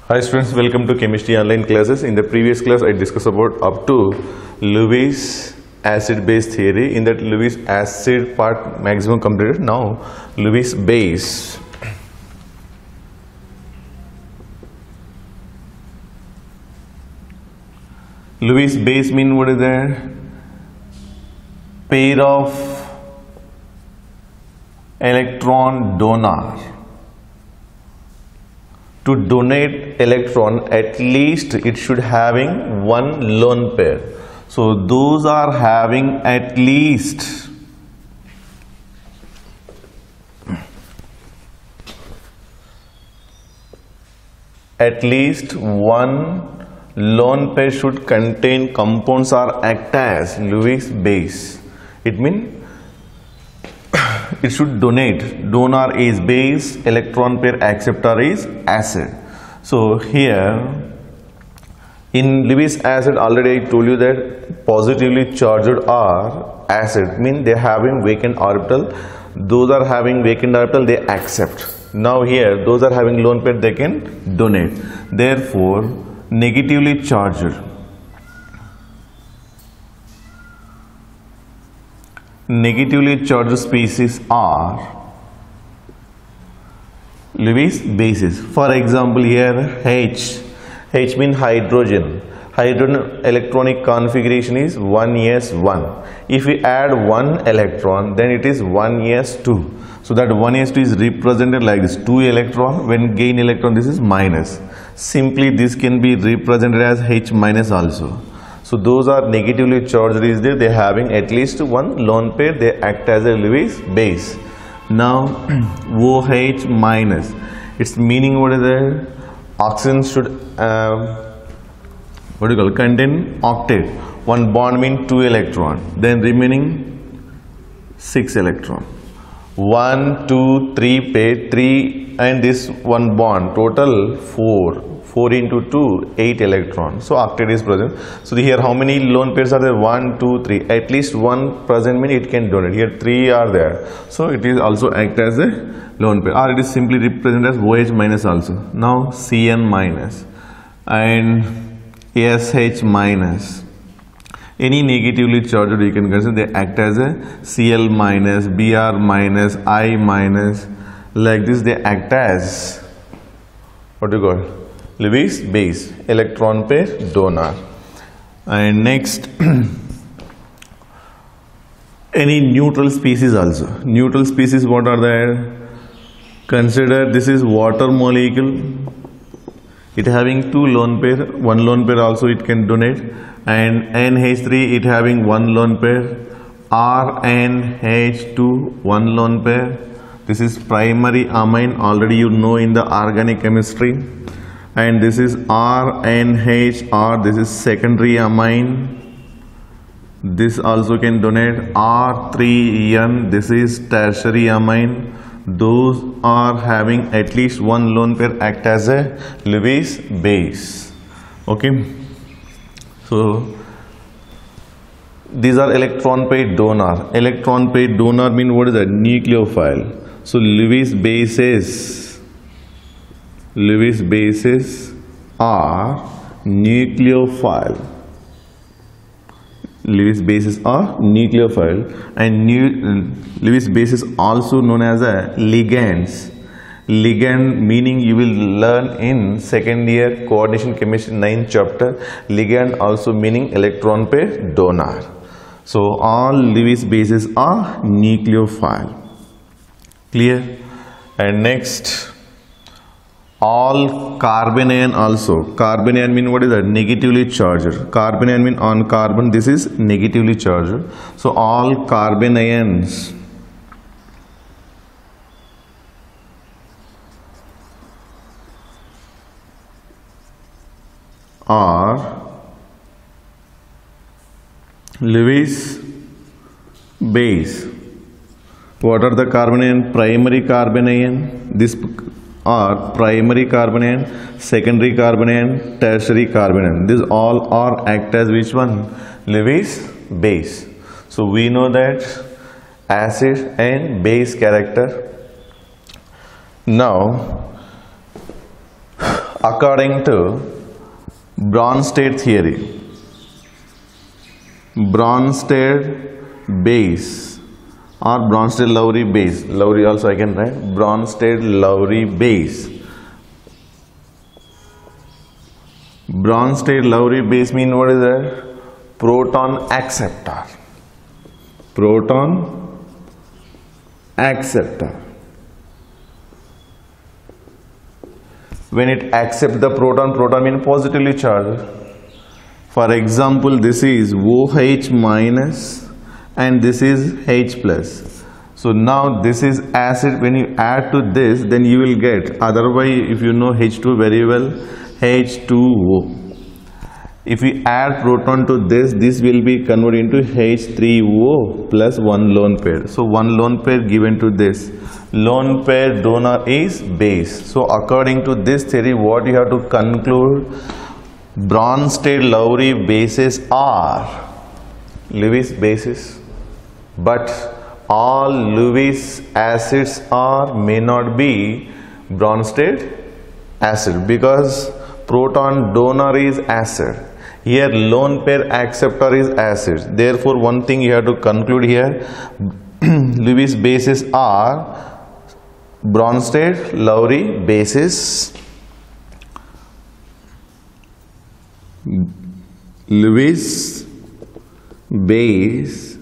Hi students, welcome to chemistry online classes. In the previous class I discussed about up to Lewis acid base theory. In that Lewis acid part maximum completed. Now Lewis base. Lewis base mean what is there? Pair of electron donor. To donate electron, at least it should having one lone pair. So those are having at least one lone pair should contain compounds or act as Lewis base. It means it should donate. Donor is base, electron pair acceptor is acid. So here in Lewis acid, already I told you that positively charged are acid, mean they having vacant orbital. Those are having vacant orbital, they accept. Now here those are having lone pair, they can donate. Therefore negatively charged species are Lewis bases. For example, here H means hydrogen. Hydrogen electronic configuration is 1s1. If we add one electron, then it is 1s2. So that 1s2 is represented like this, 2 electron. When gain electron, this is minus. Simply this can be represented as H minus also. So those are negatively charged is there, they having at least one lone pair, they act as a Lewis base. Now OH minus, its meaning what is there? Oxygen should contain octet. One bond means 2 electron, then remaining 6 electron. 1, 2, 3 pair, 3 and this one bond, total 4. 4 into 2, 8 electrons. So octet is present. So here how many lone pairs are there? 1, 2, 3. At least one present means it can donate. Here 3 are there. So it is also act as a lone pair. Or it is simply represented as OH minus also. Now Cn minus and SH minus. Any negatively charged you can consider, they act as a Cl minus, Br minus, I minus. Like this they act as what do you call? Lewis base, electron pair donor. And next any neutral species also. Neutral species what are there? Consider this is water molecule. It having 2 lone pair, 1 lone pair also it can donate. And NH3 it having 1 lone pair. RNH2 1 lone pair. This is primary amine, already you know in the organic chemistry. And this is RNHR, this is secondary amine. This also can donate. R3N, this is tertiary amine. Those are having at least one lone pair act as a Lewis base. Okay. So these are electron pair donor. Electron pair donor mean what is that? Nucleophile. So Lewis bases are nucleophile. Lewis bases are nucleophile, and Lewis bases also known as a ligands. Ligand meaning you will learn in second year coordination chemistry 9th chapter. Ligand also meaning electron pair donor. So all Lewis bases are nucleophile. Clear? And next, all carbanion also. Carbanion mean what is that? Negatively charged. Carbanion mean on carbon, this is negatively charged. So all carbanions are Lewis base. What are the carbanion? Primary carbanion. This are primary carbanion, secondary carbanion, tertiary carbanion. These all are act as which one? Lewis base. So we know that acid and base character. Now according to Bronsted theory, Bronsted base or Bronsted-Lowry base, Lowry also I can write, Bronsted-Lowry base. Bronsted-Lowry base mean what is that? Proton acceptor. Proton acceptor. When it accepts the proton, proton means positively charged. For example, this is OH minus and this is H plus. So now this is acid. When you add to this, then you will get, otherwise if you know H2 very well, H2O. If we add proton to this, this will be converted into H3O plus one lone pair. So one lone pair given to this. Lone pair donor is base. So according to this theory, what you have to conclude, Bronsted-Lowry bases are Lewis bases, but all Lewis acids are may not be Bronsted acid, because proton donor is acid. Here lone pair acceptor is acid. Therefore one thing you have to conclude here, Lewis bases are Bronsted-Lowry bases. Lewis base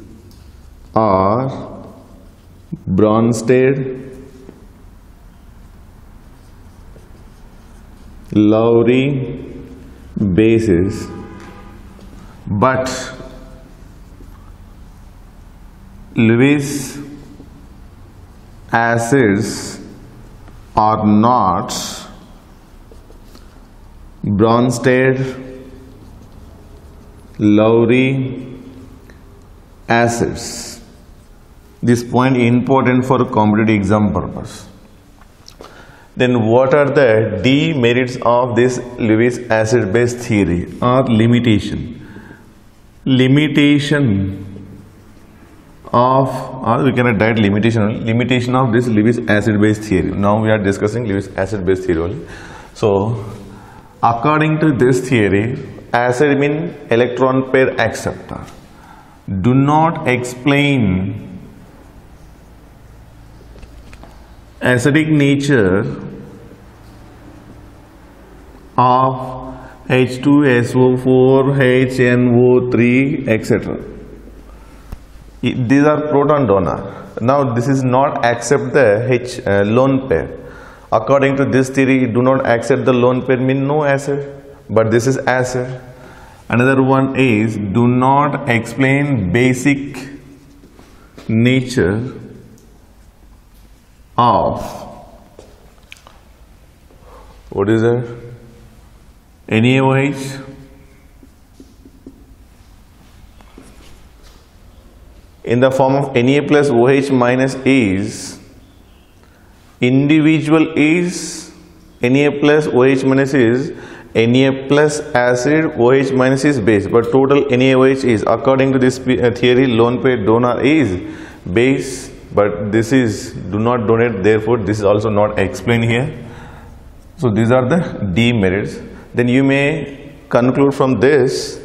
or Bronsted-Lowry bases, but Lewis acids are not Bronsted-Lowry acids. This point important for competitive exam purpose. Then what are the demerits of this Lewis acid base theory or limitation? Limitation of, or we can write limitation of this Lewis acid base theory. Now we are discussing Lewis acid base theory only. So according to this theory, acid means electron pair acceptor. Do not explain acidic nature of H2SO4, HNO3, etc. These are proton donor. Now this is not accept the lone pair. According to this theory, do not accept the lone pair mean no acid, but this is acid. Another one is do not explain basic nature of, what is that? NaOH. In the form of Na plus OH minus is individual is Na plus OH minus is Na plus acid, OH minus is base, but total NaOH is, according to this theory, lone pair donor is base, but this is do not donate, therefore this is also not explained here. So these are the demerits. Then you may conclude from this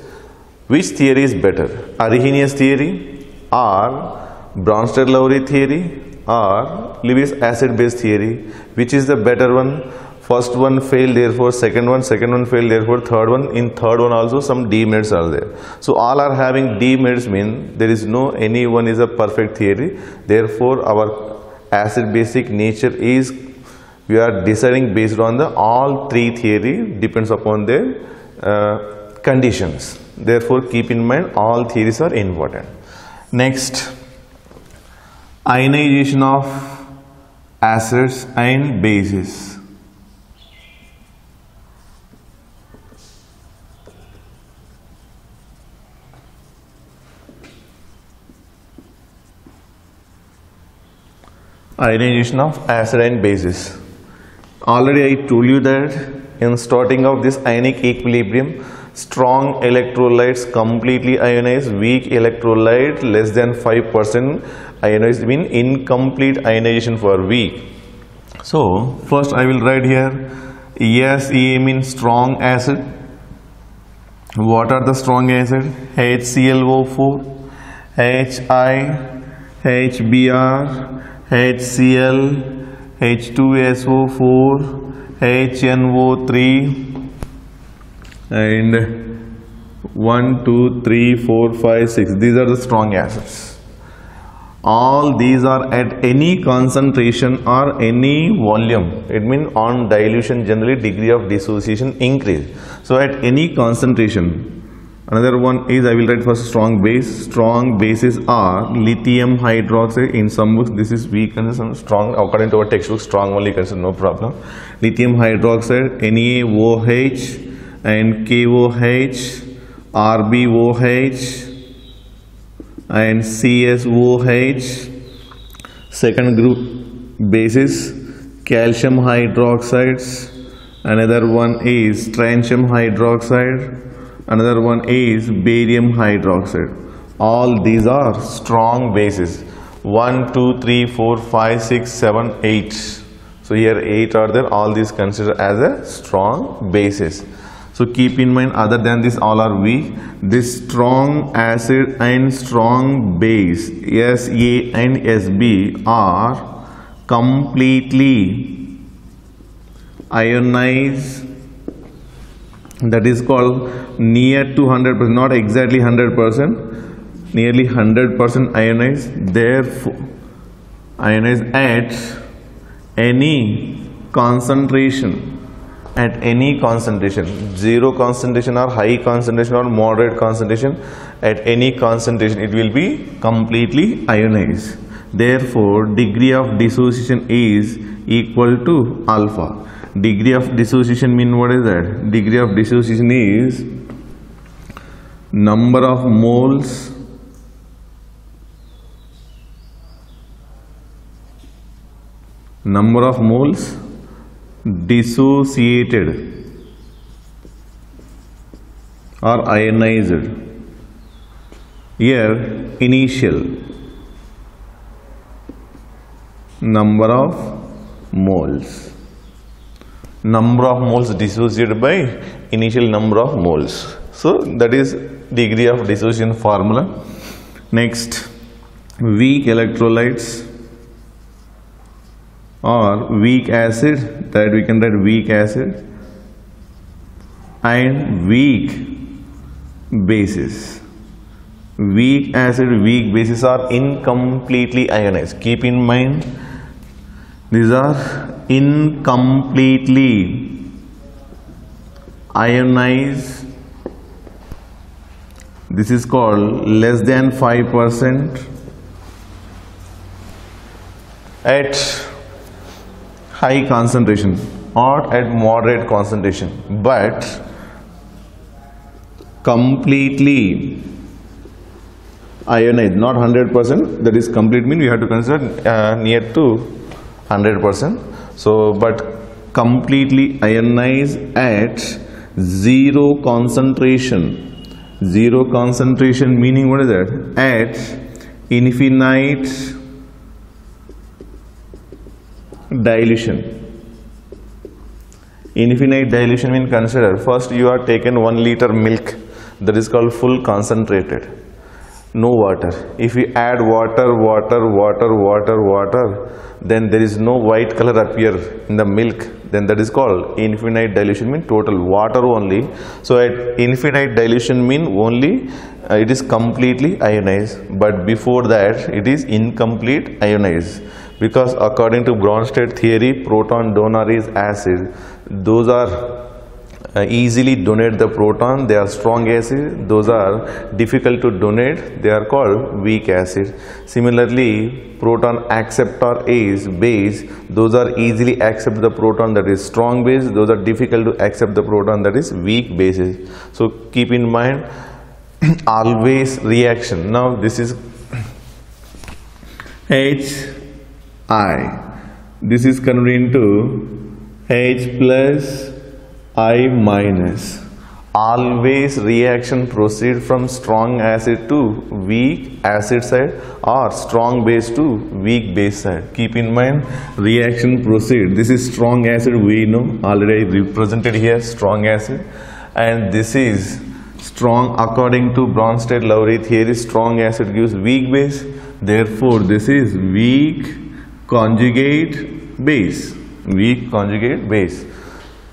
which theory is better, Arrhenius theory or Bronsted-Lowry theory or Lewis acid base theory. Which is the better one? First one failed, therefore second one failed, therefore third one. In third one also some demerits are there. So all are having demerits mean there is no any one is a perfect theory. Therefore our acid basic nature is, we are deciding based on the all three theory depends upon their conditions. Therefore keep in mind all theories are important. Next, ionization of acids and bases. Ionization of acid and bases. Already I told you that in starting of this ionic equilibrium, strong electrolytes completely ionized, weak electrolyte less than 5% ionized, mean incomplete ionization for weak. So first I will write here SE means strong acid. What are the strong acid? HClO4, HI, HBr, HCl, H2SO4, HNO3, and 1, 2, 3, 4, 5, 6. These are the strong acids. All these are at any concentration or any volume. It means on dilution generally degree of dissociation increase. So at any concentration. Another one is, I will write first strong base. Strong bases are lithium hydroxide. In some books this is weak and some strong. According to our textbook, strong only considered, no problem. Lithium hydroxide, NaOH and KOH, RbOH and CSOH. Second group bases, calcium hydroxides. Another one is strontium hydroxide. Another one is barium hydroxide. All these are strong bases. 1, 2, 3, 4, 5, 6, 7, 8. So here 8 are there. All these considered as a strong bases. So keep in mind, other than this all are weak. This strong acid and strong base SA and SB are completely ionized. That is called near to 100%, not exactly 100%, nearly 100% ionized. Therefore, ionized at any concentration. At any concentration, zero concentration or high concentration or moderate concentration, at any concentration it will be completely ionized. Therefore, degree of dissociation is equal to alpha. Degree of dissociation mean what is that? Degree of dissociation is number of moles dissociated or ionized. Here initial number of moles. Number of moles dissociated by initial number of moles. So that is degree of dissociation formula. Next, weak electrolytes or weak acid, that we can write weak acid, and weak bases. Weak acid, weak bases are incompletely ionized. Keep in mind, these are incompletely ionized. This is called less than 5% at high concentration or at moderate concentration, but completely ionized, not 100%. That is complete mean we have to consider near to 100%. So, but completely ionized at zero concentration. Zero concentration meaning what is that? At infinite dilution. Infinite dilution means, consider first you are taken 1 liter milk, that is called full concentrated, no water. If we add water, then there is no white color appear in the milk, then that is called infinite dilution, mean total water only. So at infinite dilution mean only it is completely ionized, but before that it is incomplete ionized, because according to Bronsted theory, proton donor is acid. Those are easily donate the proton, they are strong acid. Those are difficult to donate, they are called weak acid. Similarly, proton acceptor is base, those are easily accept the proton, that is strong base. Those are difficult to accept the proton, that is weak bases. So keep in mind always reaction. Now this is HI, this is converted into H plus I minus. always reaction proceed from strong acid to weak acid side or strong base to weak base side. Keep in mind, reaction proceed. This is strong acid, we know, already represented here, strong acid, and this is strong. According to Bronsted-Lowry theory, strong acid gives weak base. Therefore, this is weak conjugate base. Weak conjugate base.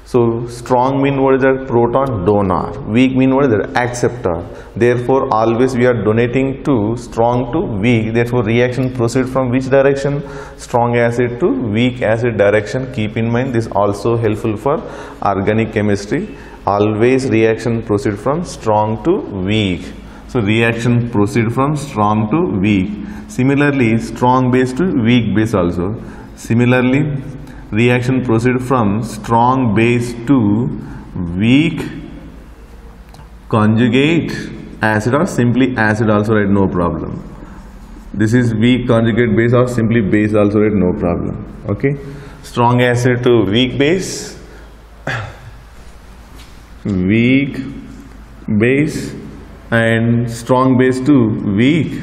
So strong mean what is that? Proton donor. Weak mean what is that? Acceptor. Therefore, always we are donating to strong to weak. Therefore, reaction proceed from which direction? Strong acid to weak acid direction. Keep in mind, this also helpful for organic chemistry. Always reaction proceed from strong to weak. So reaction proceed from strong to weak. Similarly, strong base to weak base also. Similarly, reaction proceed from strong base to weak conjugate acid or simply acid also, right? No problem. This is weak conjugate base or simply base also, right? No problem. Okay. Strong acid to weak base, weak base, and strong base to weak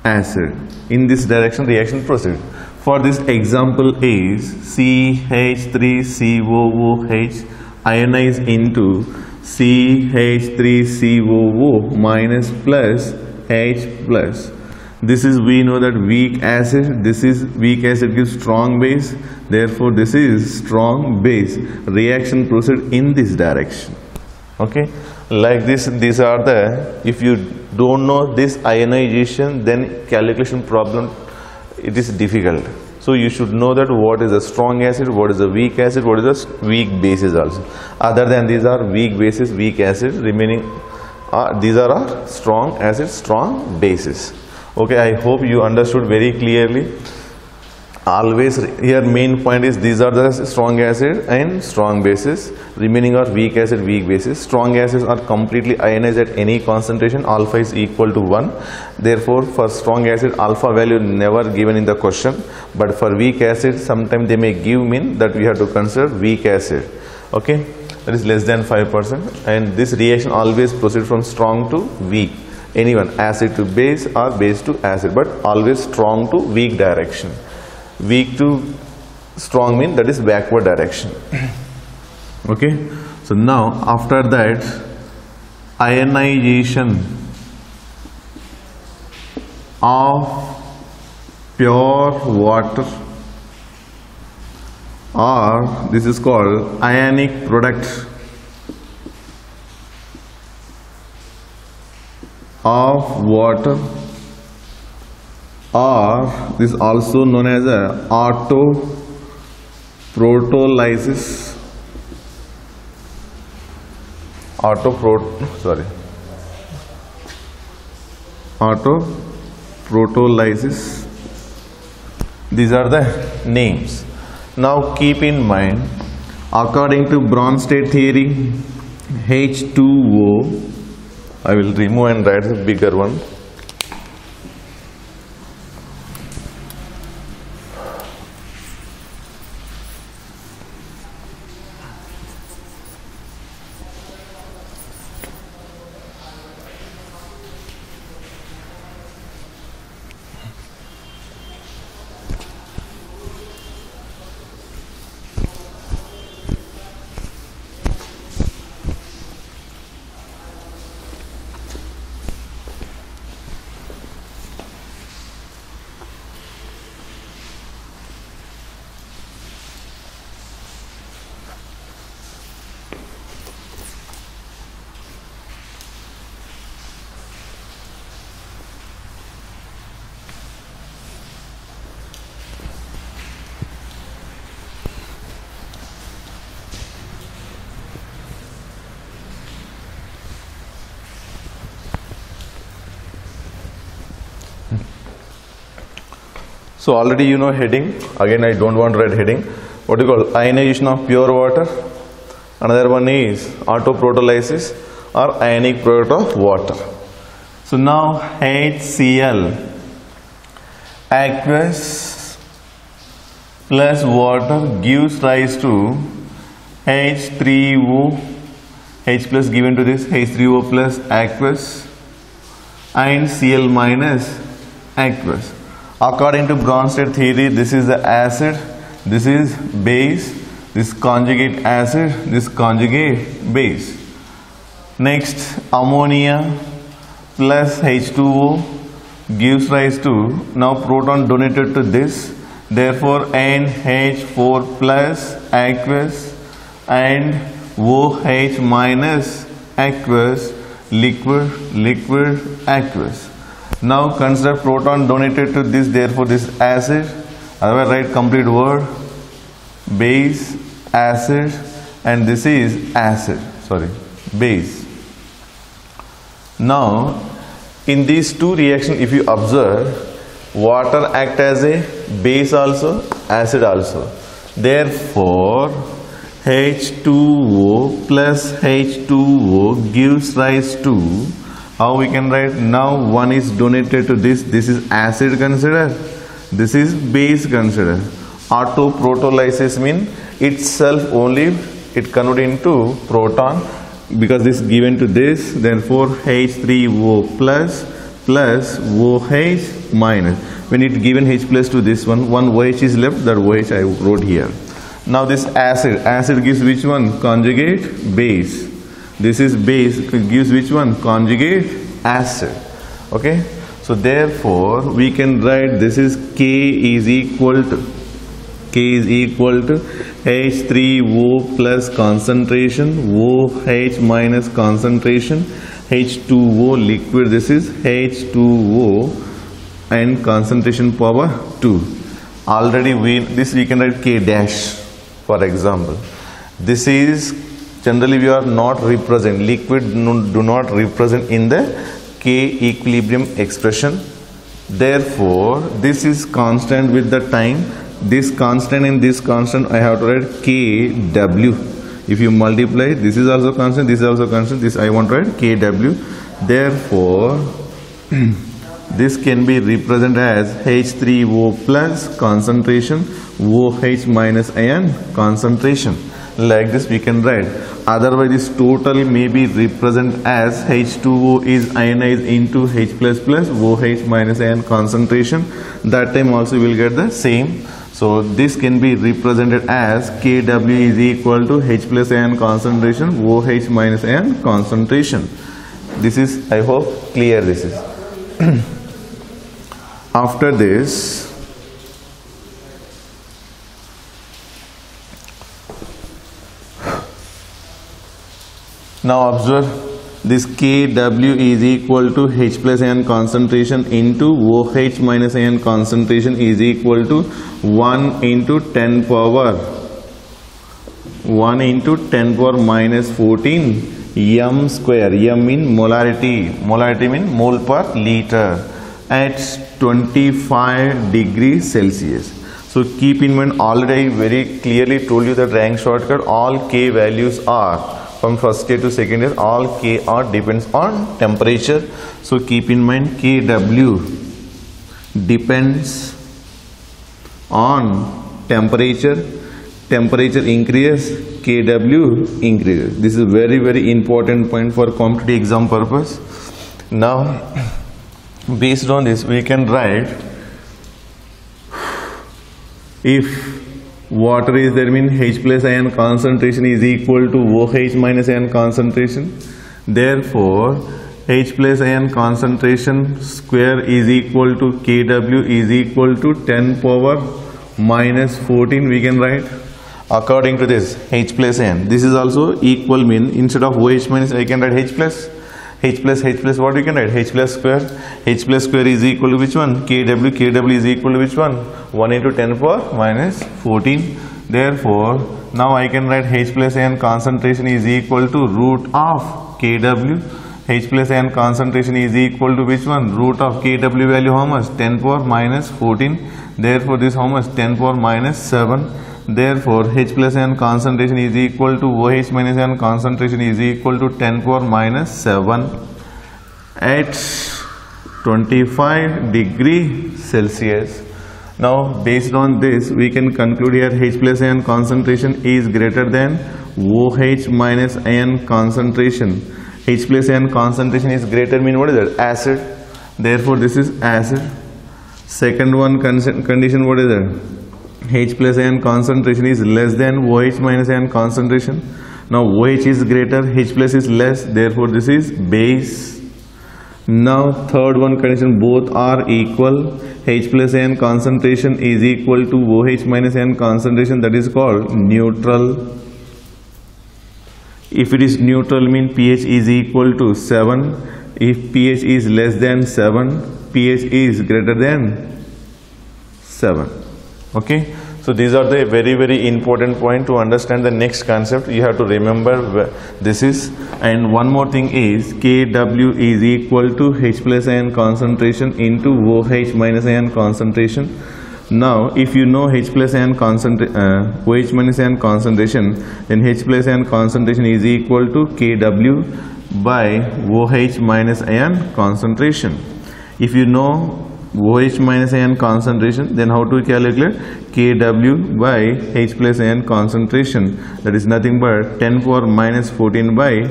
acid. In this direction reaction proceed. For this example is CH3COOH ionize into CH3COO minus plus H plus. This is, we know that weak acid, this is weak acid gives strong base, therefore this is strong base. Reaction proceed in this direction. Okay, like this, these are the, if you don't know this ionization, then calculation problem, it is difficult. So you should know that what is a strong acid, what is a weak acid, what is a weak bases also. Other than these are weak bases, weak acid, remaining these are strong acids, strong bases. Okay, I hope you understood very clearly. Always here main point is these are the strong acid and strong bases, remaining are weak acid, weak bases. Strong acids are completely ionized at any concentration, alpha is equal to 1. Therefore, for strong acid, alpha value never given in the question, but for weak acid, sometimes they may give mean that we have to consider weak acid. Okay, that is less than 5%, and this reaction always proceed from strong to weak. Anyone, acid to base or base to acid, but always strong to weak direction. Weak to strong mean that is backward direction. Okay, so now after that, ionization of pure water, or this is called ionic product of water, or this is also known as a autoprotolysis. Autoprotolysis. These are the names. Now keep in mind, according to Bronsted theory, H2O, I will remove and write the bigger one. So already you know heading. Again, I don't want to write heading. What do you call ionization of pure water? Another one is autoprotolysis or ionic product of water. So now HCl, aqueous plus water gives rise to H3O H plus given to this H3O plus aqueous and Cl minus aqueous. According to Bronsted theory, this is the acid, this is base, this conjugate acid, this conjugate base. Next, ammonia plus H2O gives rise to, now proton donated to this, therefore NH4 plus aqueous and OH minus aqueous, liquid, liquid, aqueous. Now consider proton donated to this, therefore this acid, otherwise write complete word, base, acid, and this is acid, base. Now in these two reactions, if you observe, water act as a base also, acid also. Therefore H2O plus H2O gives rise to, how we can write, now one is donated to this, this is acid consider, this is base consider. Autoprotolysis means itself only it convert into proton, because this is given to this, therefore H3O plus OH minus. When it given H plus to this one OH is left, that OH I wrote here. Now this acid gives which one? Conjugate base. This is base, gives which one? Conjugate acid. Okay, so therefore we can write this is K is equal to H3O plus concentration, OH minus concentration, H2O liquid, this is H2O and concentration power 2. Already we can write K dash, for example. This is generally we are not represent, liquid do not represent in the K equilibrium expression. Therefore this is constant with the time. This constant and this constant I have to write Kw. If you multiply, this is also constant, this is also constant, this I want to write Kw. Therefore this can be represented as H3O plus concentration, OH minus ion concentration. Like this we can write. Otherwise this total may be represented as H2O is ionized into H plus plus OH minus ion concentration. That time also we will get the same. So this can be represented as Kw is equal to H plus ion concentration, OH minus ion concentration. This is, I hope, clear. This is. After this, now observe this Kw is equal to H plus ion concentration into OH minus ion concentration is equal to 1 into 10 power minus 14 m square. M means molarity. Molarity means mole per liter at 25 degrees Celsius. So keep in mind, already I very clearly told you that rank shortcut, all K values are from first K to second year, all K R depends on temperature. So keep in mind Kw depends on temperature. Temperature increases, Kw increases. This is very, very important point for competitive exam purpose. Now based on this we can write, if water is there, mean H plus ion concentration is equal to OH minus ion concentration. Therefore H plus ion concentration square is equal to Kw is equal to 10 power minus 14 we can write. According to this H plus ion, this is also equal, mean instead of OH minus I can write H plus what we can write? H plus square. H plus square is equal to which one? Kw. Kw is equal to which one? 1 into 10 power minus 14. Therefore now I can write H plus ion concentration is equal to root of Kw. H plus ion concentration is equal to which one? Root of Kw value how much? 10 power minus 14. Therefore this how much? 10 power minus 7. Therefore H plus ion concentration is equal to OH minus ion concentration is equal to 10 power minus 7 at 25 degrees Celsius. Now based on this we can conclude here H plus ion concentration is greater than OH minus ion concentration, H plus ion concentration is greater, mean what is that? Acid. Therefore this is acid. Second one condition, what is that? H plus ion concentration is less than OH minus ion concentration. Now OH is greater, H plus is less, therefore this is base. Now third one condition, both are equal. H plus ion concentration is equal to OH minus ion concentration, that is called neutral. If it is neutral, mean pH is equal to 7. If pH is less than 7, pH is greater than 7. Okay, so these are the very important point to understand the next concept. You have to remember where this is. And one more thing is Kw is equal to H plus ion concentration into OH minus ion concentration. Now if you know H plus ion OH minus ion concentration, then H plus ion concentration is equal to Kw by OH minus ion concentration. If you know OH minus ion concentration, then how to calculate? Kw by H plus ion concentration, that is nothing but 10 power minus 14 by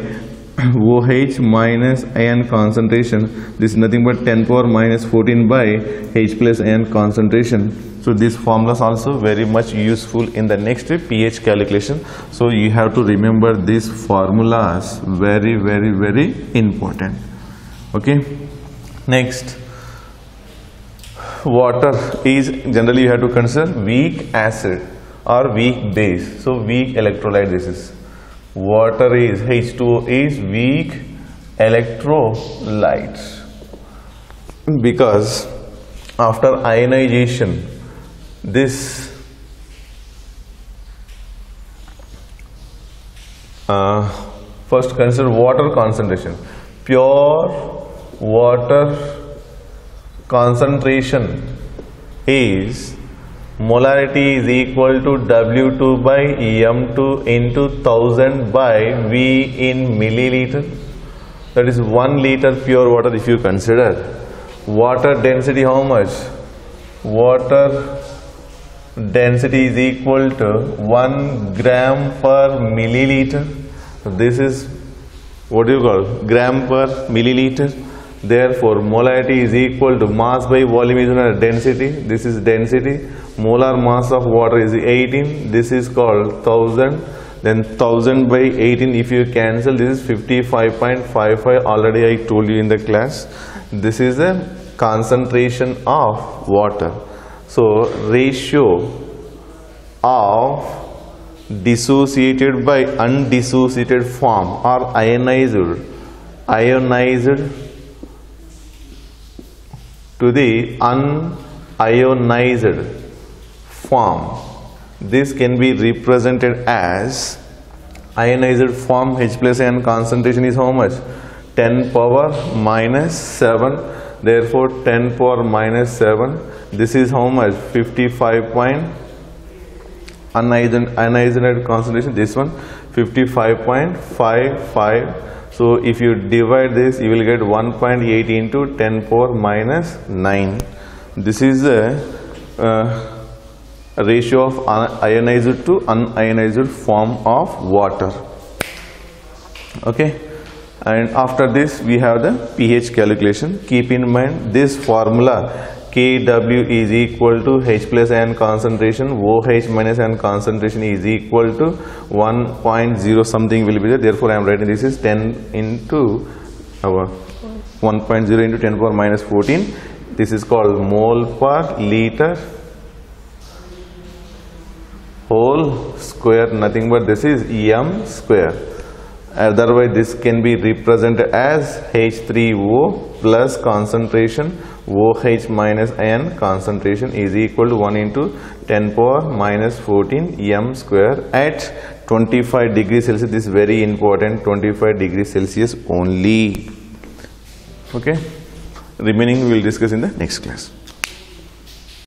OH minus ion concentration. This is nothing but 10 power minus 14 by H plus ion concentration. So this formula is also very much useful in the next pH calculation. So you have to remember these formulas, very important. Okay, next, water is generally you have to consider weak acid or weak base. So weak electrolyte, this is water is H2O is weak electrolyte, because after ionization this first consider water concentration. Pure water concentration is molarity is equal to W2 by M2 into 1000 by V in milliliter. That is 1 liter pure water. If you consider water density, how much? Water density is equal to 1 gram per milliliter. So this is what do you call? Gram per milliliter. Therefore molarity is equal to mass by volume is density. This is density. Molar mass of water is 18. This is called 1000. Then 1000 by 18, if you cancel, this is 55.55. Already I told you in the class. This is the concentration of water. So ratio of dissociated by undissociated form or ionized to the unionized form. This can be represented as ionized form. H plus ion concentration is how much? 10 power minus 7. Therefore 10 power minus 7. This is how much? 55 point ionized concentration. This one 55.55. So if you divide this, you will get 1.8 into 10 power minus 9. This is the ratio of ionized to unionized form of water. Okay, and after this we have the pH calculation. Keep in mind this formula, Kw is equal to H plus ion concentration, OH minus ion concentration is equal to 1.0 something will be there. Therefore I am writing this is 10 into our 1.0 into 10 power minus 14. This is called mole per liter whole square, nothing but this is m square. Otherwise this can be represented as H3O plus concentration OH minus ion concentration is equal to 1 into 10 power minus 14 m square at 25 degrees Celsius. This is very important, 25 degrees Celsius only. Okay, remaining we will discuss in the next class.